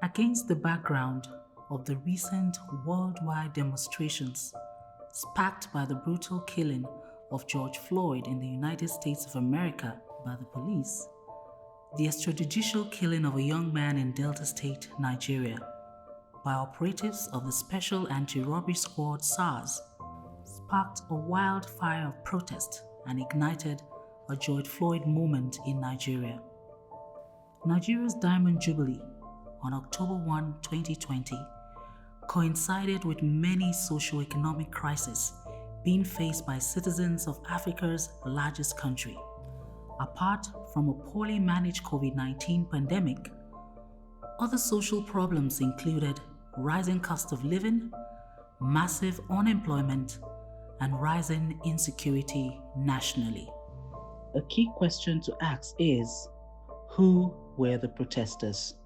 Against the background of the recent worldwide demonstrations sparked by the brutal killing of George Floyd in the United States of America by the police, the extrajudicial killing of a young man in Delta State, Nigeria, by operatives of the Special Anti-Robbery Squad SARS sparked a wildfire of protest and ignited a George Floyd moment in Nigeria. Nigeria's Diamond Jubilee on October 1, 2020 coincided with many socio-economic crises being faced by citizens of Africa's largest country. Apart from a poorly managed COVID-19 pandemic, other social problems included rising cost of living, massive unemployment, and rising insecurity nationally. A key question to ask is, who were the protesters?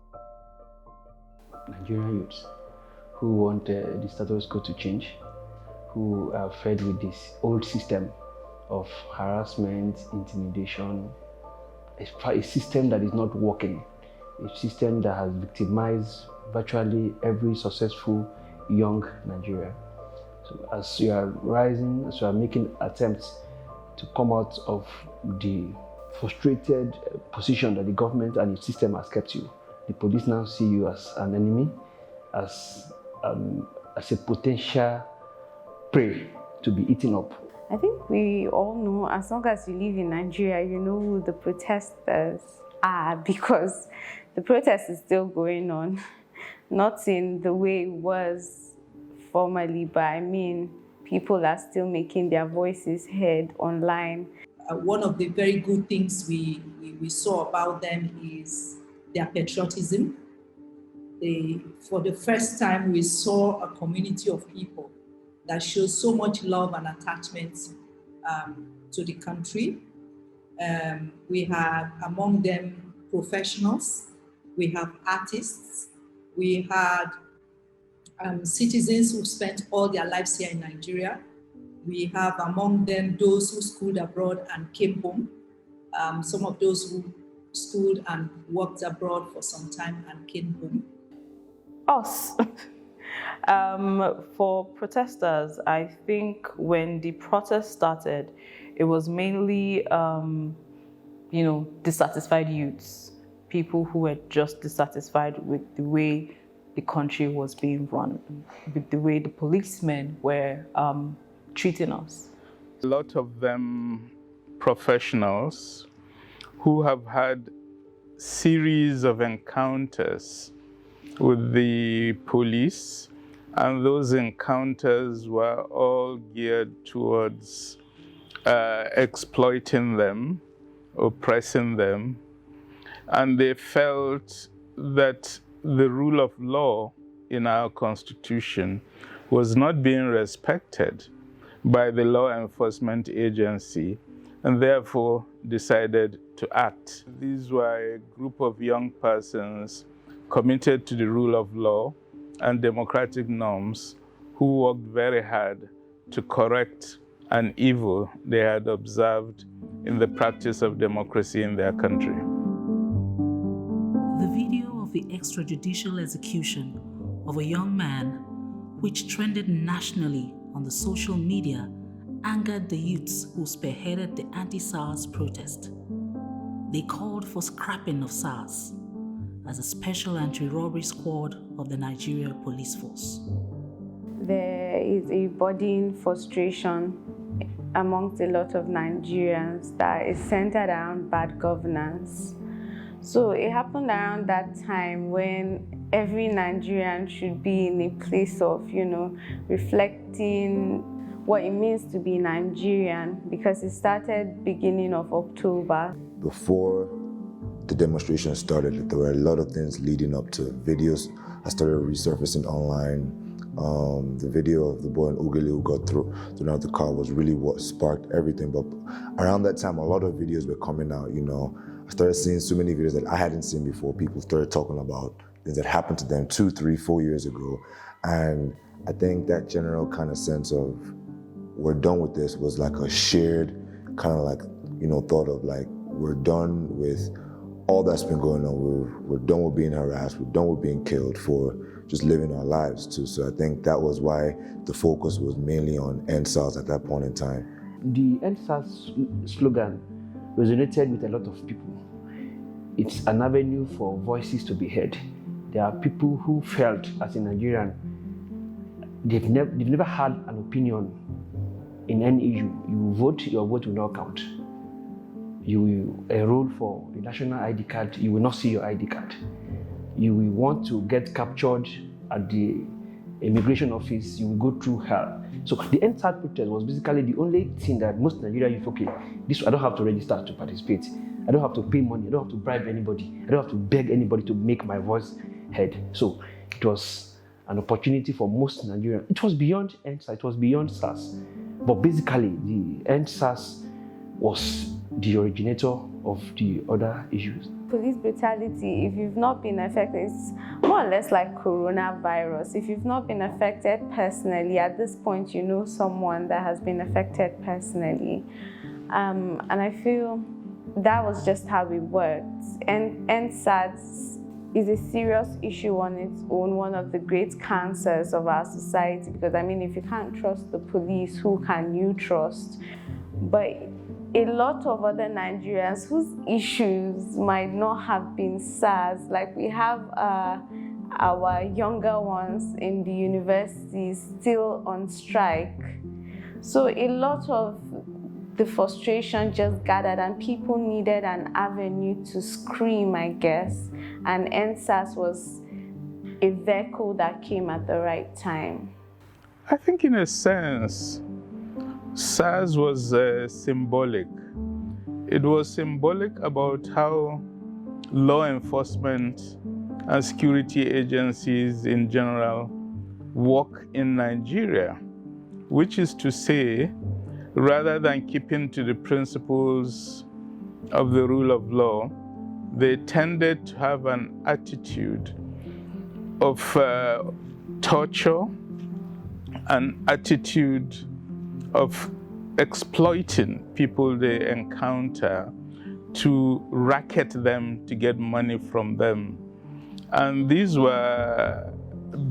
Nigerian youths who want the status quo to change, who are fed with this old system of harassment, intimidation, a system that is not working, a system that has victimized virtually every successful young Nigerian. So as you are rising, as you are making attempts to come out of the frustrated position that the government and its system has kept you, the police now see you as an enemy, as a potential prey to be eaten up. I think we all know, as long as you live in Nigeria, you know who the protesters are, because the protest is still going on. Not in the way it was formerly, but I mean, people are still making their voices heard online. One of the very good things we saw about them is their patriotism. For the first time, we saw a community of people that shows so much love and attachment to the country. We have among them professionals, we have artists, we had citizens who spent all their lives here in Nigeria. We have among them those who schooled abroad and came home. Some of those who schooled and worked abroad for some time and came home. Us. For protesters, I think when the protest started, it was mainly, dissatisfied youths, people who were just dissatisfied with the way the country was being run, with the way the policemen were treating us. A lot of them professionals who have had series of encounters with the police, and those encounters were all geared towards exploiting them, oppressing them, and they felt that the rule of law in our constitution was not being respected by the law enforcement agency, and therefore decided to act. These were a group of young persons committed to the rule of law and democratic norms who worked very hard to correct an evil they had observed in the practice of democracy in their country. The video of the extrajudicial execution of a young man, which trended nationally on the social media, angered the youths who spearheaded the anti-SARS protest. They called for scrapping of SARS as a special anti-robbery squad of the Nigeria Police Force. There is a budding frustration amongst a lot of Nigerians that is centered around bad governance. So it happened around that time when every Nigerian should be in a place of, reflecting what it means to be Nigerian, because it started beginning of October. Before the demonstration started, there were a lot of things leading up to videos. I started resurfacing online. The video of the boy in Ughelli who got thrown out the car was really what sparked everything. But around that time, a lot of videos were coming out, I started seeing so many videos that I hadn't seen before. People started talking about things that happened to them 2, 3, 4 years ago. And I think that general kind of sense of we're done with this was like a shared kind of thought of we're done with all that's been going on. We're done with being harassed. We're done with being killed for just living our lives too. So I think that was why the focus was mainly on End SARS at that point in time. The End SARS slogan resonated with a lot of people. It's an avenue for voices to be heard. There are people who felt, as a Nigerian, they've never had an opinion in any issue. You vote, your vote will not count. You will enroll for the national ID card, you will not see your ID card. You will want to get captured at the immigration office, you will go through hell. So the End SARS protest was basically the only thing that most Nigerians, okay, I don't have to register to participate. I don't have to pay money, I don't have to bribe anybody, I don't have to beg anybody to make my voice heard. So it was an opportunity for most Nigerians. It was beyond End SARS, it was beyond SARS. But basically, the End SARS was the originator of the other issues. Police brutality, if you've not been affected, it's more or less like coronavirus. If you've not been affected personally, at this point you know someone that has been affected personally. And I feel that was just how it worked. And End SARS is a serious issue on its own, one of the great cancers of our society, because I mean, if you can't trust the police, who can you trust? But a lot of other Nigerians whose issues might not have been SARS, like we have our younger ones in the universities still on strike. So a lot of the frustration just gathered and people needed an avenue to scream, I guess. And End SARS was a vehicle that came at the right time. I think in a sense, SARS was symbolic. It was symbolic about how law enforcement and security agencies in general work in Nigeria, which is to say, rather than keeping to the principles of the rule of law, they tended to have an attitude of torture, an attitude of exploiting people they encounter to racket them to get money from them. And these were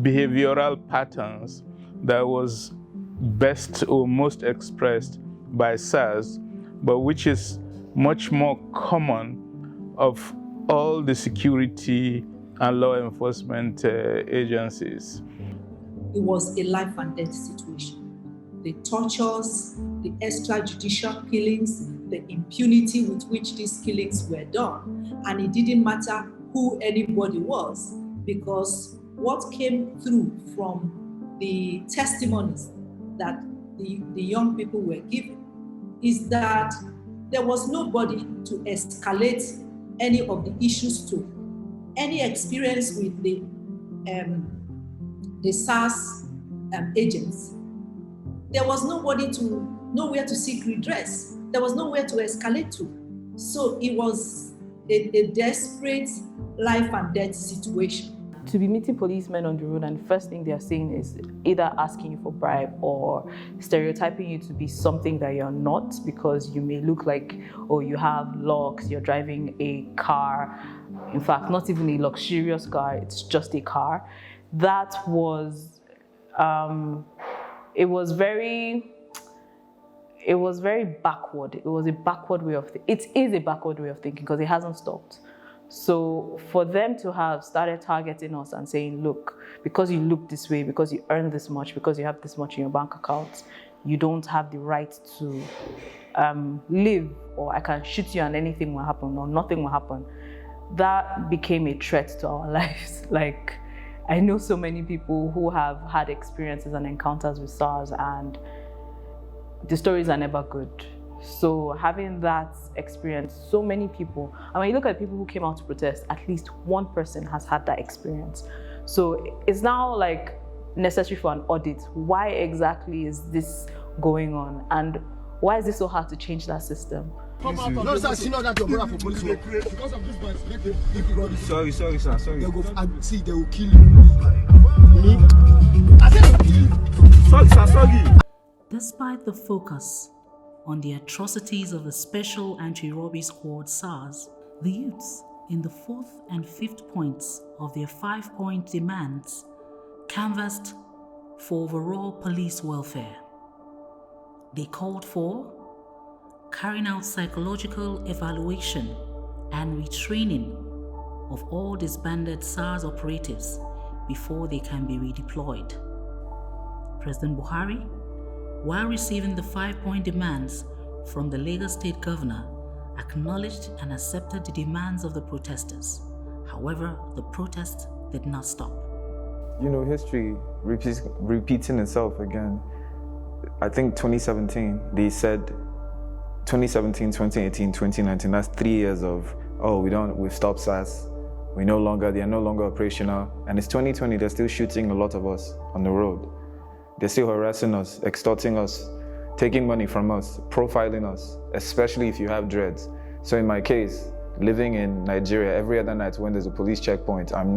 behavioral patterns that was best or most expressed by SARS, but which is much more common of all the security and law enforcement agencies. It was a life and death situation. The tortures, the extrajudicial killings, the impunity with which these killings were done. And it didn't matter who anybody was, because what came through from the testimonies that the young people were given is that there was nobody to escalate any of the issues to. Any experience with the SARS agents, there was nowhere to seek redress. There was nowhere to escalate to. So it was a desperate life and death situation. To be meeting policemen on the road and the first thing they're saying is either asking you for bribe or stereotyping you to be something that you're not, because you may look like, oh, you have locks, you're driving a car. In fact, not even a luxurious car, it's just a car. That was, it was very backward. It was a backward way of thinking. It is a backward way of thinking because it hasn't stopped. So for them to have started targeting us and saying, look, because you look this way, because you earn this much, because you have this much in your bank account, you don't have the right to live, or I can shoot you and anything will happen or nothing will happen. That became a threat to our lives. Like, I know so many people who have had experiences and encounters with SARS and the stories are never good. So having that experience, so many people, and when you look at people who came out to protest, at least one person has had that experience. So it's now like necessary for an audit. Why exactly is this going on? And why is it so hard to change that system? No, sir, she knows that your brother for police work. Because of this man, sorry, sir, sorry. They will kill you. Me? I said they will kill you. Sorry, sir, sorry. Despite the focus on the atrocities of the Special Anti-Robbery Squad SARS, the youths in the fourth and fifth points of their 5-point demands, canvassed for overall police welfare. They called for carrying out psychological evaluation and retraining of all disbanded SARS operatives before they can be redeployed. President Buhari, while receiving the 5-point demands from the Lagos State Governor, acknowledged and accepted the demands of the protesters. However, the protests did not stop. You know, history repeating itself again. I think 2017, they said 2017, 2018, 2019, that's 3 years of, we've stopped SARS. They are no longer operational. And it's 2020, they're still shooting a lot of us on the road. They're still harassing us, extorting us, taking money from us, profiling us, especially if you have dreads. So in my case, living in Nigeria, every other night when there's a police checkpoint, I'm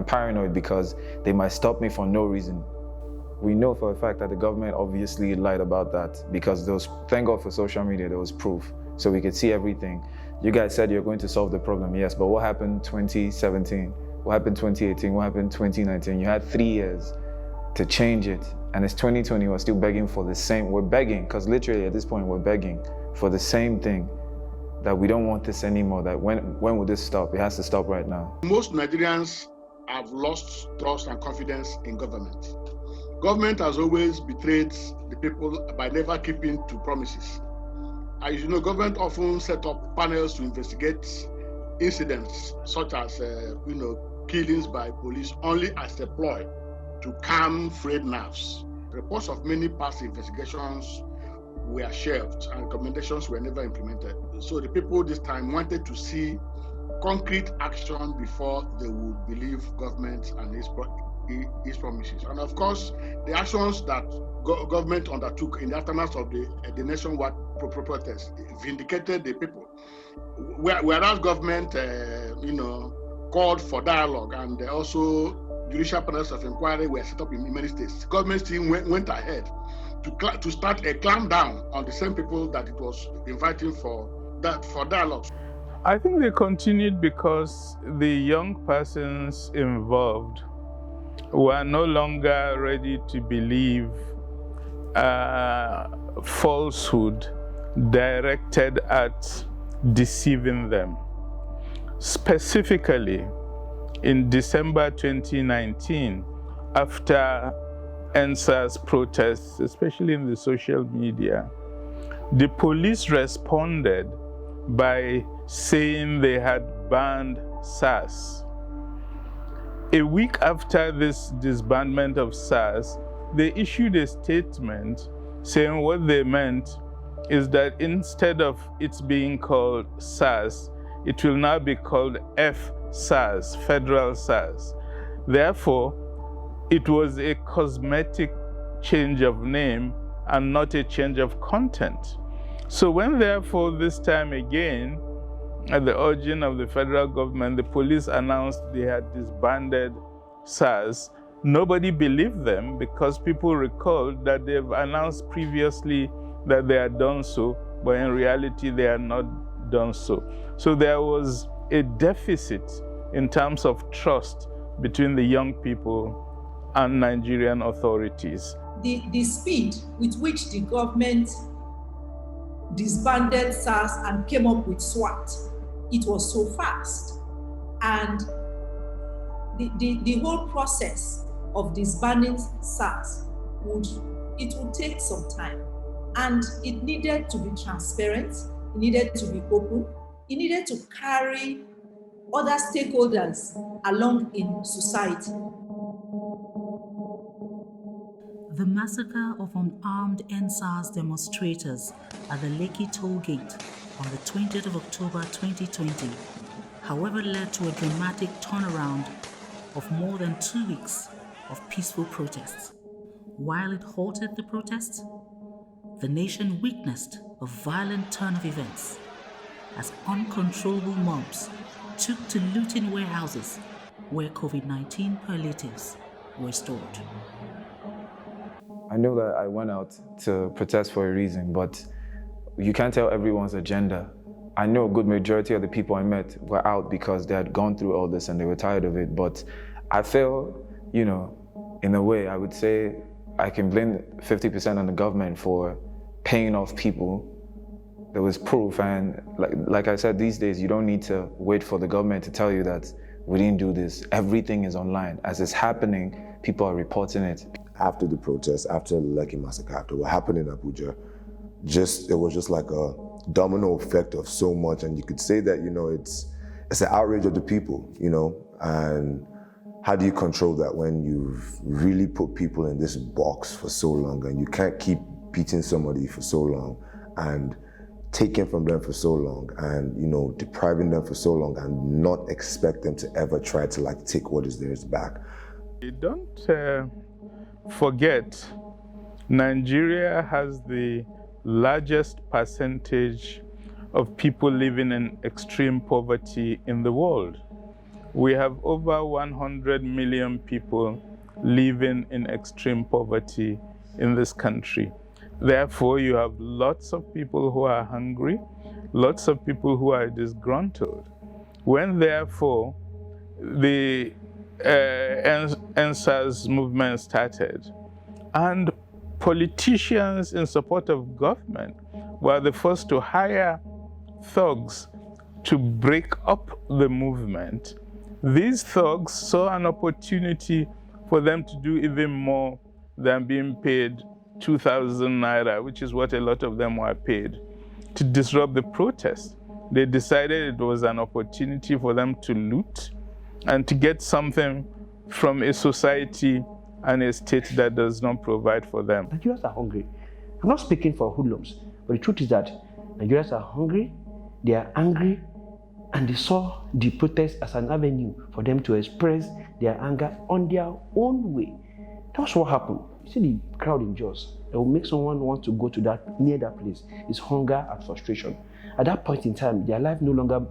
paranoid because they might stop me for no reason. We know for a fact that the government obviously lied about that because thank God for social media, there was proof. So we could see everything. You guys said you're going to solve the problem, yes, but what happened 2017? What happened 2018? What happened 2019? You had 3 years to change it. And it's 2020, we're still begging for the same. We're begging, because literally at this point, we're begging for the same thing, that we don't want this anymore, that when will this stop? It has to stop right now. Most Nigerians have lost trust and confidence in government. Government has always betrayed the people by never keeping to promises. As you know, government often set up panels to investigate incidents such as, killings by police only as a ploy to calm frayed nerves. Reports of many past investigations were shelved and recommendations were never implemented. So the people this time wanted to see concrete action before they would believe government and its promises. And of course, the actions that government undertook in the aftermath of the nationwide protest vindicated the people. Whereas government, called for dialogue, and also judicial panels of inquiry were set up in many states. Government still went ahead to start a clampdown on the same people that it was inviting for dialogue. I think they continued because the young persons involved were no longer ready to believe falsehood directed at deceiving them. Specifically, in December 2019, after EndSARS protests, especially in the social media, the police responded by saying they had banned SARS. A week after this disbandment of SARS, they issued a statement saying what they meant is that instead of it being called SARS, it will now be called FSARS, Federal SARS. Therefore, it was a cosmetic change of name and not a change of content. So when therefore this time again, at the urging of the federal government, the police announced they had disbanded SARS, nobody believed them because people recalled that they've announced previously that they had done so, but in reality they had not done so. So there was a deficit in terms of trust between the young people and Nigerian authorities. The speed with which the government disbanded SARS and came up with SWAT, it was so fast. And the whole process of disbanding SARS would take some time. And it needed to be transparent, it needed to be open, it needed to carry other stakeholders along in society. The massacre of unarmed EndSARS demonstrators at the Lekki toll gate on the 20th of October 2020, however, led to a dramatic turnaround of more than 2 weeks of peaceful protests. While it halted the protests, the nation witnessed a violent turn of events as uncontrollable mobs took to looting warehouses where COVID-19 palliatives were stored. I know that I went out to protest for a reason, but you can't tell everyone's agenda I know a good majority of the people I met were out because they had gone through all this and they were tired of it. But I feel, you know, in a way, I would say I can blame 50% on the government for paying off people. There was proof, and like I said, these days you don't need to wait for the government to tell you that we didn't do this. Everything is online. As it's happening, people are reporting it. After the protests, after the Lekki massacre, after what happened in Abuja, it was just like a domino effect of so much, and you could say that, you know, it's an outrage of the people, you know, and how do you control that when you've really put people in this box for so long, and you can't keep beating somebody for so long and taking from them for so long, and, you know, depriving them for so long, and not expect them to ever try to like take what is theirs back. Don't forget, Nigeria has the largest percentage of people living in extreme poverty in the world. We have over 100 million people living in extreme poverty in this country. Therefore, you have lots of people who are hungry, lots of people who are disgruntled. When, therefore, the EndSARS movement started, and politicians in support of government were the first to hire thugs to break up the movement, these thugs saw an opportunity for them to do even more than being paid 2,000 naira, which is what a lot of them were paid, to disrupt the protest. They decided it was an opportunity for them to loot and to get something from a society and a state that does not provide for them. Nigerians are hungry. I'm not speaking for hoodlums, but the truth is that Nigerians are hungry, they are angry, and they saw the protest as an avenue for them to express their anger on their own way. That's what happened. You see the crowd in Jos. It will make someone want to go to near that place. It's hunger and frustration. At that point in time, their life no longer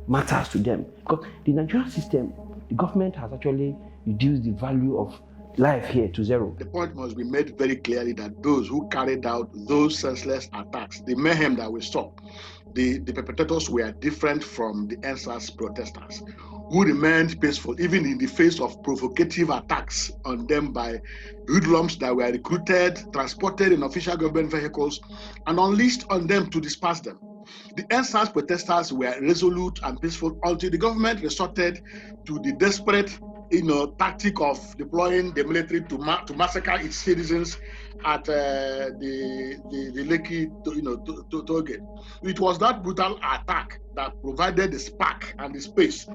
matters to them. Because the Nigerian system, the government has actually reduced the value of life here to zero. The point must be made very clearly that those who carried out those senseless attacks, the mayhem that we saw, the perpetrators were different from the EndSARS protesters, who remained peaceful even in the face of provocative attacks on them by hoodlums that were recruited, transported in official government vehicles, and unleashed on them to disperse them. The EndSARS protesters were resolute and peaceful until the government resorted to the desperate tactic of deploying the military to massacre its citizens at the Lekki toll gate. It was that brutal attack that provided the spark and the space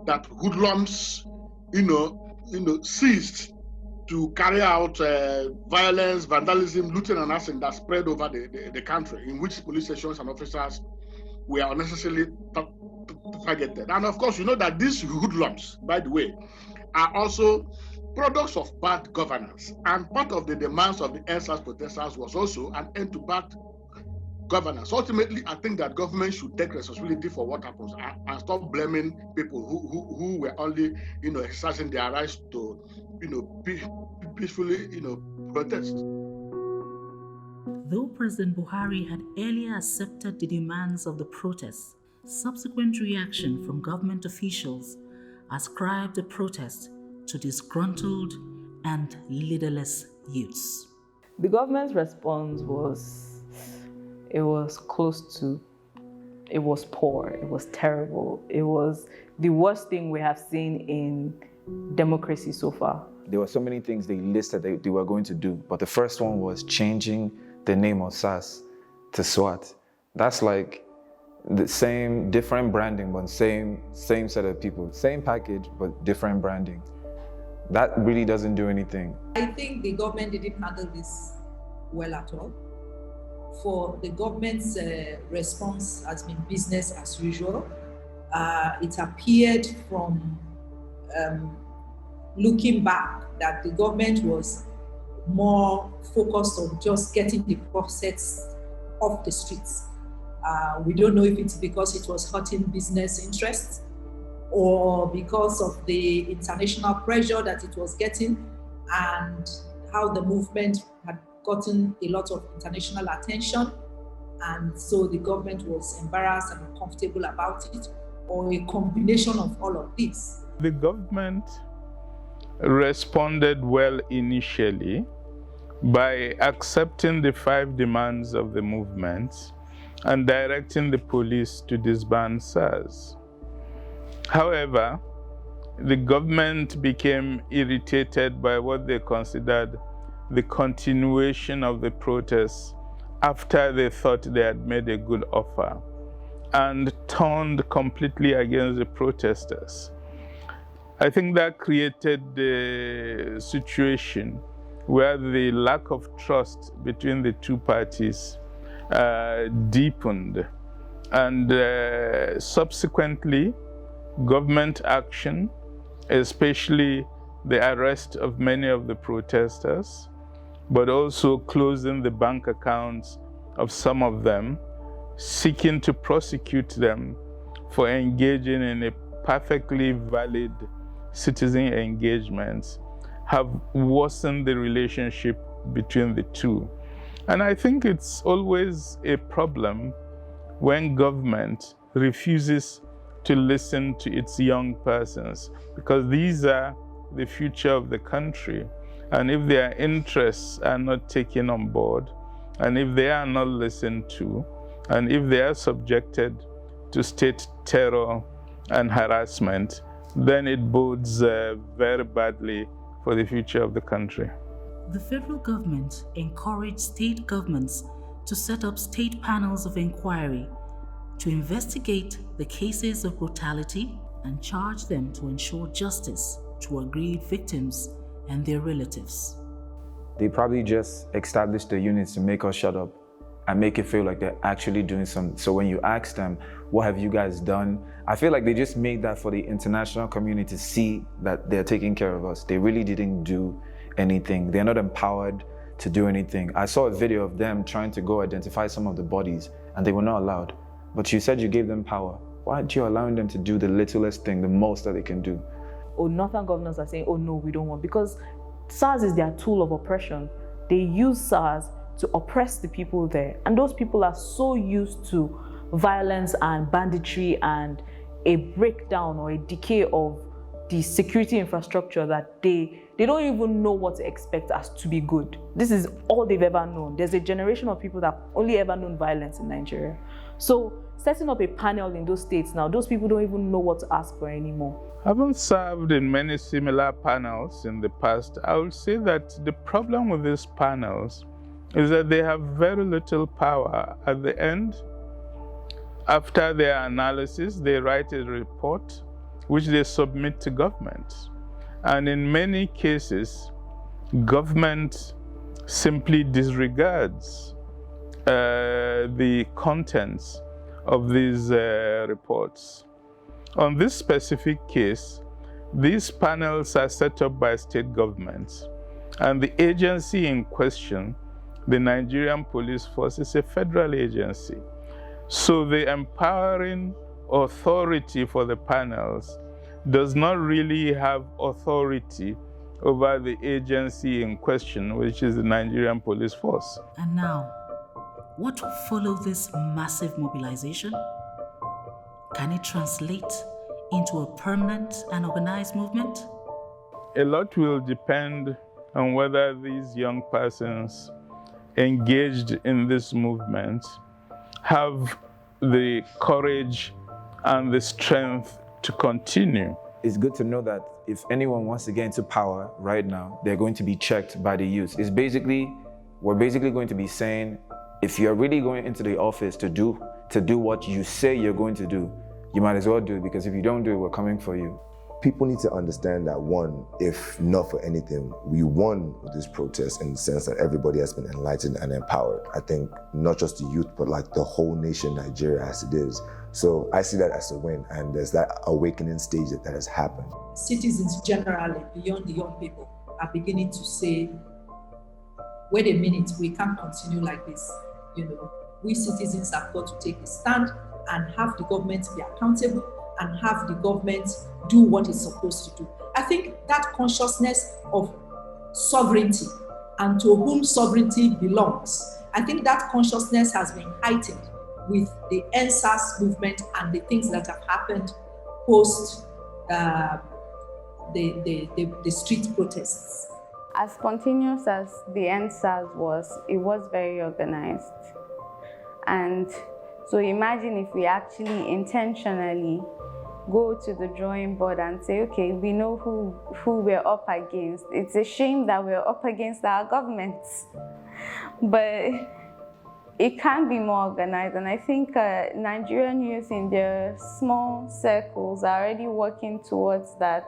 that hoodlums seized to carry out violence, vandalism, looting and arson that spread over the country, in which police stations and officers were unnecessarily targeted. And of course, you know that these hoodlums, by the way, are also products of bad governance. And part of the demands of the EndSARS protesters was also an end to bad governance. Ultimately, I think that government should take responsibility for what happens and stop blaming people who were only, exercising their rights to, peacefully, protest. Though President Buhari had earlier accepted the demands of the protests, subsequent reaction from government officials ascribed the protest to disgruntled and leaderless youths. The government's response was poor, it was terrible. It was the worst thing we have seen in democracy so far. There were so many things they listed they were going to do, but the first one was changing the name of SARS to SWAT. That's like the same, different branding, but same set of people. Same package, but different branding. That really doesn't do anything. I think the government didn't handle this well at all. For the government's response has been business as usual. It appeared from looking back that the government was more focused on just getting the process off the streets. We don't know if it's because it was hurting business interests or because of the international pressure that it was getting and how the movement had gotten a lot of international attention and so the government was embarrassed and uncomfortable about it, or a combination of all of this? The government responded well initially by accepting the 5 demands of the movement and directing the police to disband SARS. However, the government became irritated by what they considered the continuation of the protests after they thought they had made a good offer, and turned completely against the protesters. I think that created the situation where the lack of trust between the two parties deepened, and subsequently government action, especially the arrest of many of the protesters, but also closing the bank accounts of some of them, seeking to prosecute them for engaging in a perfectly valid citizen engagement, have worsened the relationship between the two. And I think it's always a problem when government refuses to listen to its young persons, because these are the future of the country. And if their interests are not taken on board, and if they are not listened to, and if they are subjected to state terror and harassment, then it bodes very badly for the future of the country. The federal government encouraged state governments to set up state panels of inquiry to investigate the cases of brutality and charge them to ensure justice to aggrieved victims and their relatives. They probably just established the units to make us shut up and make it feel like they're actually doing something. So when you ask them, what have you guys done? I feel like they just made that for the international community to see that they're taking care of us. They really didn't do anything. They're not empowered to do anything. I saw a video of them trying to go identify some of the bodies, and they were not allowed. But you said you gave them power. Why aren't you allowing them to do the littlest thing, the most that they can do? Or northern governors are saying, oh no, we don't want, because SARS is their tool of oppression. They use SARS to oppress the people there. And those people are so used to violence and banditry and a breakdown or a decay of the security infrastructure that they don't even know what to expect as to be good. This is all they've ever known. There's a generation of people that only ever known violence in Nigeria. So setting up a panel in those states now, those people don't even know what to ask for anymore. Having served in many similar panels in the past, I would say that the problem with these panels is that they have very little power. At the end, after their analysis, they write a report which they submit to government. And in many cases, government simply disregards the contents of these reports. On this specific case, these panels are set up by state governments, and the agency in question, the Nigerian Police Force, is a federal agency. So the empowering authority for the panels does not really have authority over the agency in question, which is the Nigerian Police Force. And now, what will follow this massive mobilization? Can it translate into a permanent and organized movement? A lot will depend on whether these young persons engaged in this movement have the courage and the strength to continue. It's good to know that if anyone wants to get into power right now, they're going to be checked by the youth. We're basically going to be saying, if you're really going into the office to do what you say you're going to do, you might as well do it, because if you don't do it, we're coming for you. People need to understand that, one, if not for anything, we won with this protest in the sense that everybody has been enlightened and empowered. I think not just the youth, but like the whole nation, Nigeria, as it is. So I see that as a win, and there's that awakening stage that has happened. Citizens generally, beyond the young people, are beginning to say, wait a minute, we can't continue like this. We citizens have got to take a stand and have the government be accountable and have the government do what it's supposed to do. I think that consciousness of sovereignty and to whom sovereignty belongs I think that consciousness has been heightened with the EndSARS movement and the things that have happened post the street protests. As spontaneous as the EndSARS was, it was very organized. And so imagine if we actually intentionally go to the drawing board and say, okay, we know who we're up against. It's a shame that we're up against our governments, but it can be more organized. And I think Nigerian youth in their small circles are already working towards that.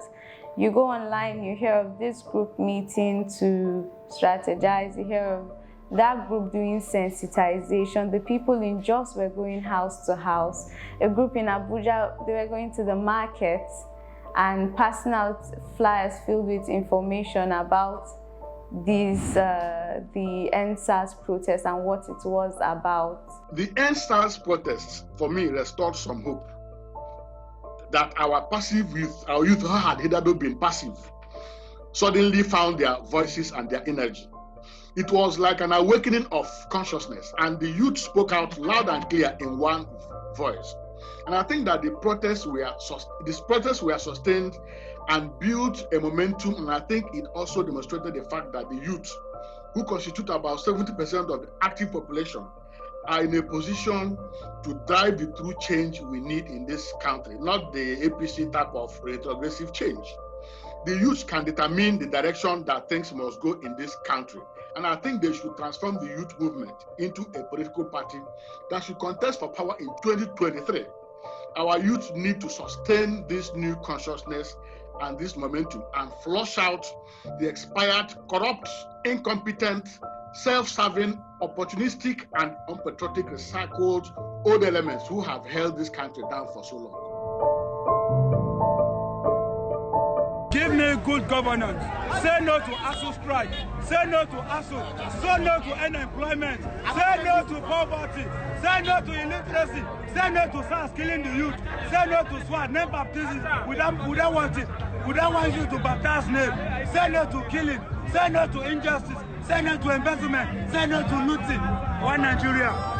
You go online, you hear of this group meeting to strategize, you hear of that group doing sensitization. The people in Jos were going house to house. A group in Abuja, they were going to the market and passing out flyers filled with information about these, the EndSARS protests and what it was about. The EndSARS protests, for me, restored some hope that our youth who had hitherto been passive, suddenly found their voices and their energy. It was like an awakening of consciousness, and the youth spoke out loud and clear in one voice. And I think that these protests were sustained and built a momentum, and I think it also demonstrated the fact that the youth, who constitute about 70% of the active population, are in a position to drive the true change we need in this country, not the APC type of retrogressive change. The youth can determine the direction that things must go in this country. And I think they should transform the youth movement into a political party that should contest for power in 2023. Our youth need to sustain this new consciousnness and this momentum and flush out the expired, corrupt, incompetent, self-serving, opportunistic, and unpatriotic recycled old elements who have held this country down for so long. Give me good governance. Say no to ASU strike. Say no to ASU. Say no to unemployment. Say no to poverty. Say no to illiteracy. Say no to SARS killing the youth. Say no to SWAT, name baptism. We don't want it. We don't want you to baptize name. Say no to killing. Say no to injustice. Say no to embezzlement. Say no to looting. One Nigeria.